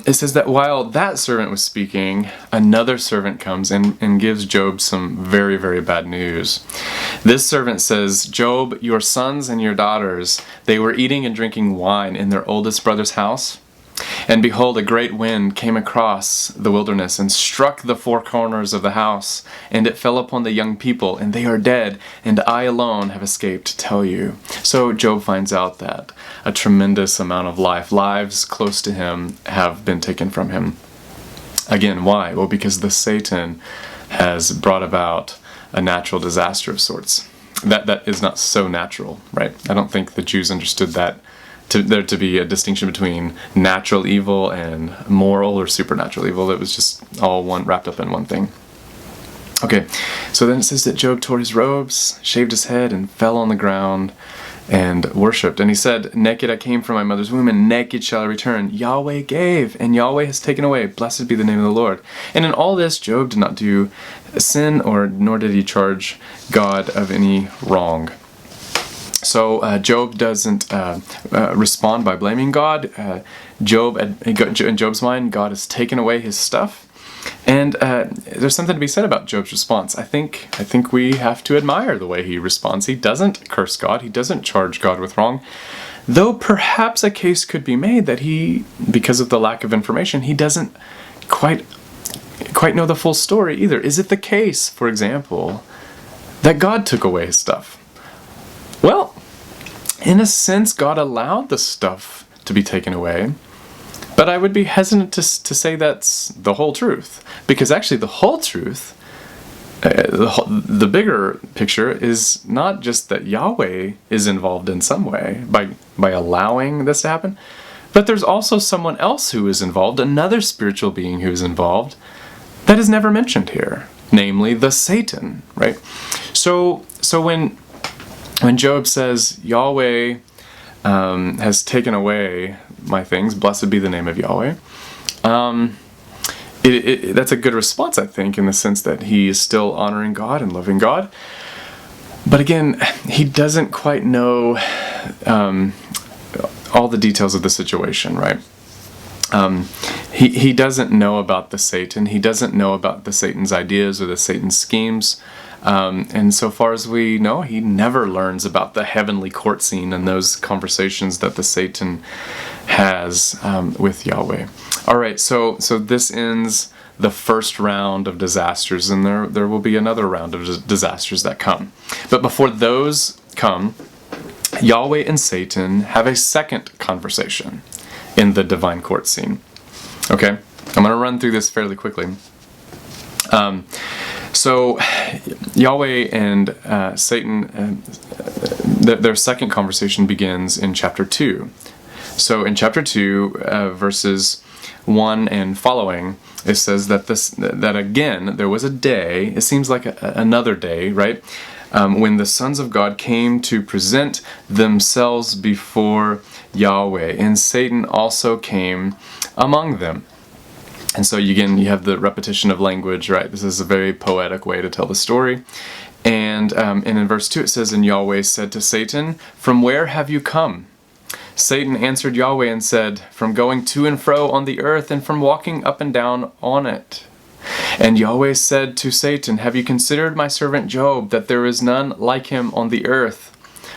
It says that while that servant was speaking, another servant comes and gives Job some very, very bad news. This servant says, "Job, your sons and your daughters, they were eating and drinking wine in their oldest brother's house. And behold, a great wind came across the wilderness and struck the four corners of the house, and it fell upon the young people, and they are dead, and I alone have escaped to tell you." So Job finds out that a tremendous amount of lives close to him, have been taken from him. Again, why? Well, because the Satan has brought about a natural disaster of sorts. That is not so natural, right? I don't think the Jews understood that there to be a distinction between natural evil and moral or supernatural evil. It was just all one, wrapped up in one thing. Okay, so then it says that Job tore his robes, shaved his head, and fell on the ground and worshipped. And he said, "Naked I came from my mother's womb, and naked shall I return. Yahweh gave, and Yahweh has taken away. Blessed be the name of the Lord." And in all this, Job did not do sin, nor did he charge God of any wrong. So Job doesn't respond by blaming God. In Job's mind, God has taken away his stuff. And there's something to be said about Job's response. I think we have to admire the way he responds. He doesn't curse God. He doesn't charge God with wrong. Though perhaps a case could be made that he, because of the lack of information, he doesn't quite know the full story either. Is it the case, for example, that God took away his stuff? Well, in a sense, God allowed the stuff to be taken away, but I would be hesitant to say that's the whole truth, because actually the whole truth, the bigger picture, is not just that Yahweh is involved in some way by allowing this to happen, but there's also someone else who is involved, another spiritual being who is involved, that is never mentioned here, namely the Satan, right? So when Job says, "Yahweh has taken away my things, blessed be the name of Yahweh," that's a good response, I think, in the sense that he is still honoring God and loving God. But again, he doesn't quite know all the details of the situation, right? He doesn't know about the Satan. He doesn't know about the Satan's ideas or the Satan's schemes. And so far as we know, he never learns about the heavenly court scene and those conversations that the Satan has with Yahweh. All right, so this ends the first round of disasters, and there will be another round of disasters that come. But before those come, Yahweh and Satan have a second conversation in the divine court scene. Okay, I'm going to run through this fairly quickly. So Yahweh and Satan, their second conversation begins in chapter 2. So in chapter 2, verses 1 and following, it says that again there was a day, it seems like another day, right? When the sons of God came to present themselves before Yahweh, and Satan also came among them. And so again, you have the repetition of language, right? This is a very poetic way to tell the story. And in verse 2 it says, "And Yahweh said to Satan, 'From where have you come?' Satan answered Yahweh and said, 'From going to and fro on the earth, and from walking up and down on it.' And Yahweh said to Satan, 'Have you considered my servant Job, that there is none like him on the earth,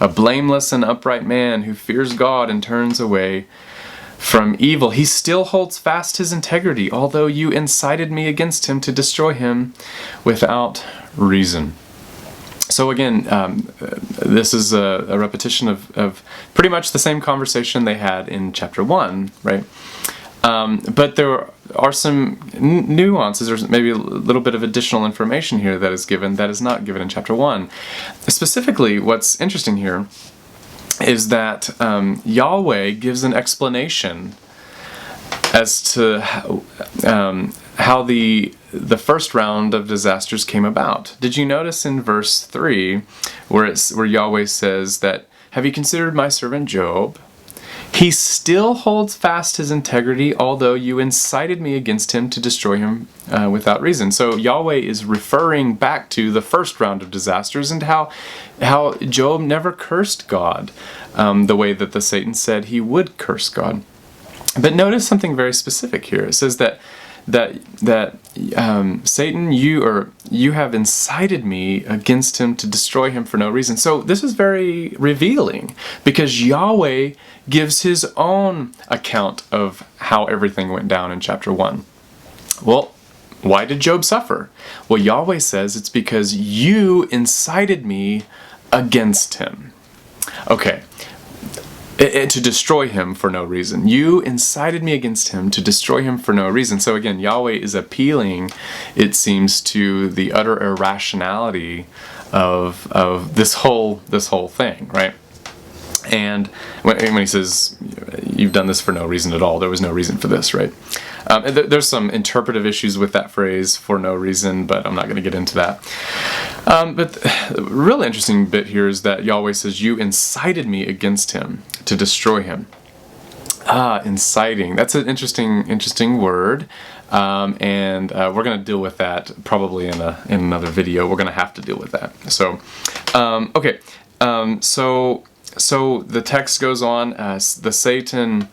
a blameless and upright man who fears God and turns away from evil? He still holds fast his integrity, although you incited me against him to destroy him without reason.'" So again, this is a repetition of pretty much the same conversation they had in chapter 1, right? But there are some nuances, or maybe a little bit of additional information here that is given that is not given in chapter 1. Specifically, what's interesting here is that Yahweh gives an explanation as to how the first round of disasters came about. Did you notice in verse 3 where Yahweh says that, "Have you considered my servant Job? He still holds fast his integrity, although you incited me against him to destroy him without reason." So Yahweh is referring back to the first round of disasters and how Job never cursed God the way that the Satan said he would curse God. But notice something very specific here. It says that Satan, you have incited me against him to destroy him for no reason. So this is very revealing, because Yahweh gives his own account of how everything went down in chapter 1. Well, why did Job suffer? Well, Yahweh says it's because you incited me against him. Okay. To destroy him for no reason. You incited me against him to destroy him for no reason. So again, Yahweh is appealing, it seems, to the utter irrationality of this whole thing, right? And when he says, you've done this for no reason at all, there was no reason for this, right? There's some interpretive issues with that phrase, for no reason, but I'm not going to get into that. But the really interesting bit here is that Yahweh says, you incited me against him to destroy him. Inciting. That's an interesting word. And we're going to deal with that probably in another video. We're going to have to deal with that. So, okay. So the text goes on. The Satan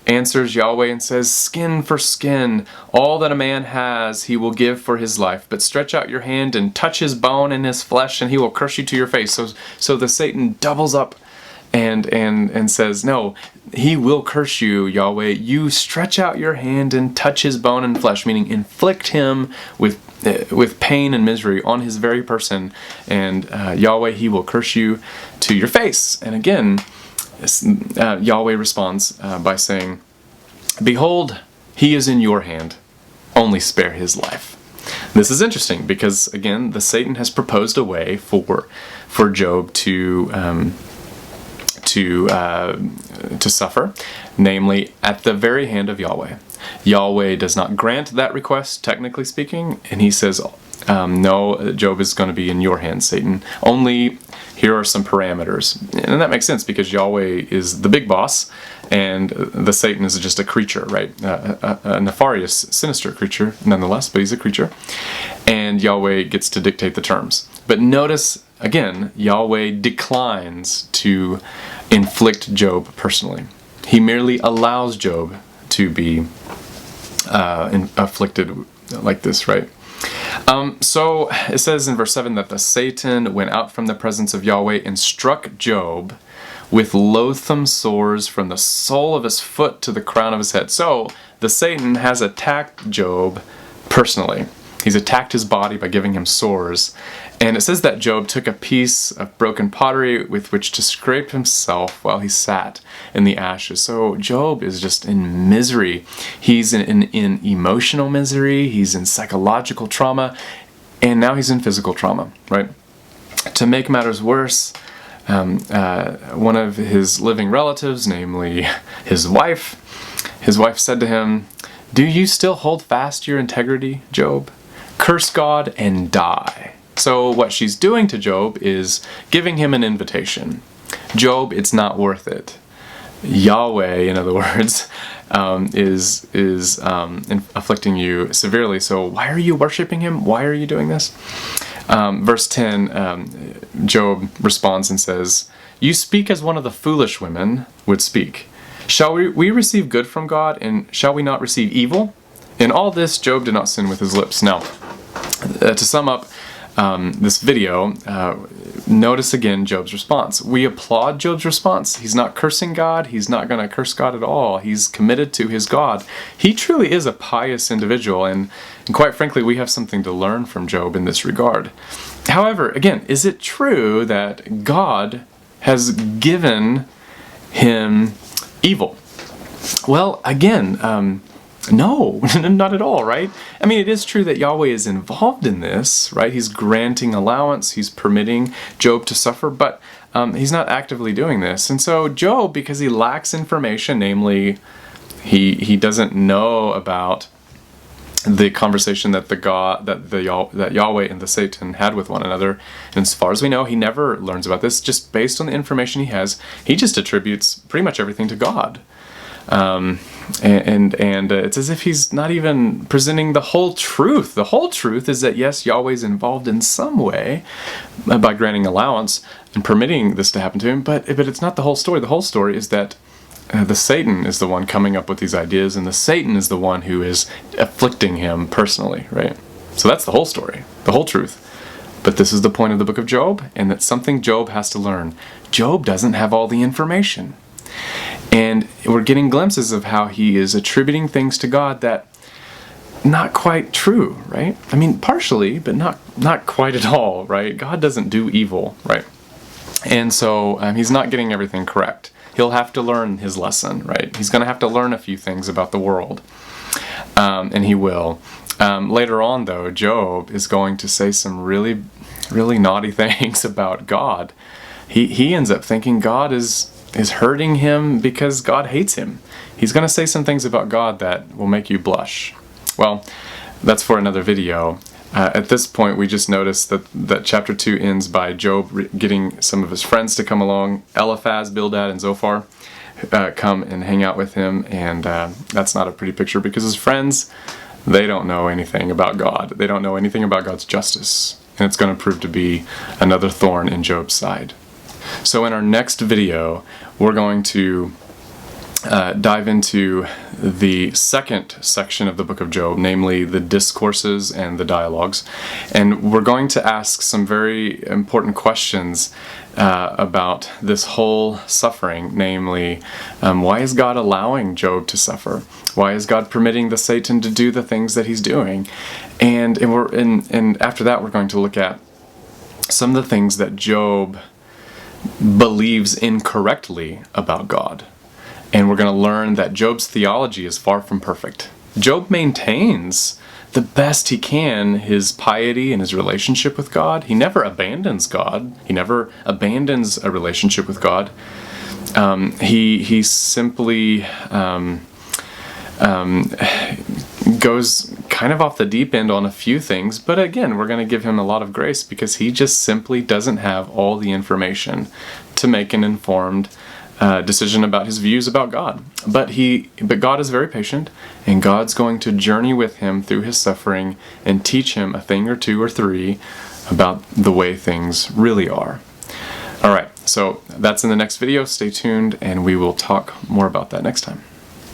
answers Yahweh and says, skin for skin, all that a man has he will give for his life, but stretch out your hand and touch his bone and his flesh, and he will curse you to your face. So the Satan doubles up and says, no, he will curse you, Yahweh. You stretch out your hand and touch his bone and flesh, meaning inflict him with pain and misery on his very person, and Yahweh, he will curse you to your face. And again, Yahweh responds by saying, behold, he is in your hand, only spare his life. This is interesting because, again, the Satan has proposed a way for Job to suffer, namely at the very hand of Yahweh. Yahweh does not grant that request, technically speaking, and he says, no, Job is going to be in your hands, Satan. Only here are some parameters. And that makes sense because Yahweh is the big boss and the Satan is just a creature, right? A nefarious, sinister creature nonetheless, but he's a creature. And Yahweh gets to dictate the terms. But notice, again, Yahweh declines to inflict Job personally. He merely allows Job to be afflicted like this, right? So it says in verse 7 that the Satan went out from the presence of Yahweh and struck Job with loathsome sores from the sole of his foot to the crown of his head. So the Satan has attacked Job personally. He's attacked his body by giving him sores. And it says that Job took a piece of broken pottery with which to scrape himself while he sat in the ashes. So Job is just in misery. He's in emotional misery. He's in psychological trauma. And now he's in physical trauma, right? To make matters worse, one of his living relatives, namely his wife said to him, "Do you still hold fast your integrity, Job? Curse God and die." So what she's doing to Job is giving him an invitation. Job, it's not worth it. Yahweh, in other words, is afflicting you severely. So why are you worshiping him? Why are you doing this? Verse 10, Job responds and says, "You speak as one of the foolish women would speak. Shall we receive good from God, and shall we not receive evil? In all this, Job did not sin with his lips." Now, to sum up this video, notice again Job's response. We applaud Job's response. He's not cursing God. He's not going to curse God at all. He's committed to his God. He truly is a pious individual, and quite frankly, we have something to learn from Job in this regard. However, again, is it true that God has given him evil? Well, again, no, not at all, right? I mean, it is true that Yahweh is involved in this, right? He's granting allowance, he's permitting Job to suffer, but he's not actively doing this. And so Job, because he lacks information, namely, he doesn't know about the conversation that that Yahweh and the Satan had with one another. And as far as we know, he never learns about this. Just based on the information he has, he just attributes pretty much everything to God. And it's as if he's not even presenting the whole truth. The whole truth is that yes, Yahweh's involved in some way by granting allowance and permitting this to happen to him, but it's not the whole story. The whole story is that the Satan is the one coming up with these ideas, and the Satan is the one who is afflicting him personally, right? So that's the whole story, the whole truth. But this is the point of the book of Job, and that's something Job has to learn. Job doesn't have all the information. And we're getting glimpses of how he is attributing things to God that not quite true, right? I mean, partially, but not quite at all, right? God doesn't do evil, right? And so he's not getting everything correct. He'll have to learn his lesson, right? He's going to have to learn a few things about the world, and he will. Later on, though, Job is going to say some really, really naughty things about God. He ends up thinking God is hurting him because God hates him. He's going to say some things about God that will make you blush. Well, that's for another video. At this point, we just noticed that chapter 2 ends by Job getting some of his friends to come along. Eliphaz, Bildad, and Zophar come and hang out with him, and that's not a pretty picture because his friends, they don't know anything about God. They don't know anything about God's justice, and it's going to prove to be another thorn in Job's side. So in our next video, we're going to dive into the second section of the book of Job, namely the discourses and the dialogues. And we're going to ask some very important questions about this whole suffering, namely, why is God allowing Job to suffer? Why is God permitting the Satan to do the things that he's doing? And after that, we're going to look at some of the things that Job believes incorrectly about God. And we're going to learn that Job's theology is far from perfect. Job maintains the best he can his piety and his relationship with God. He never abandons God. He never abandons a relationship with God. He simply goes kind of off the deep end on a few things, but again, we're going to give him a lot of grace because he just simply doesn't have all the information to make an informed decision about his views about God. But God is very patient, and God's going to journey with him through his suffering and teach him a thing or two or three about the way things really are. All right, so that's in the next video. Stay tuned, and we will talk more about that next time.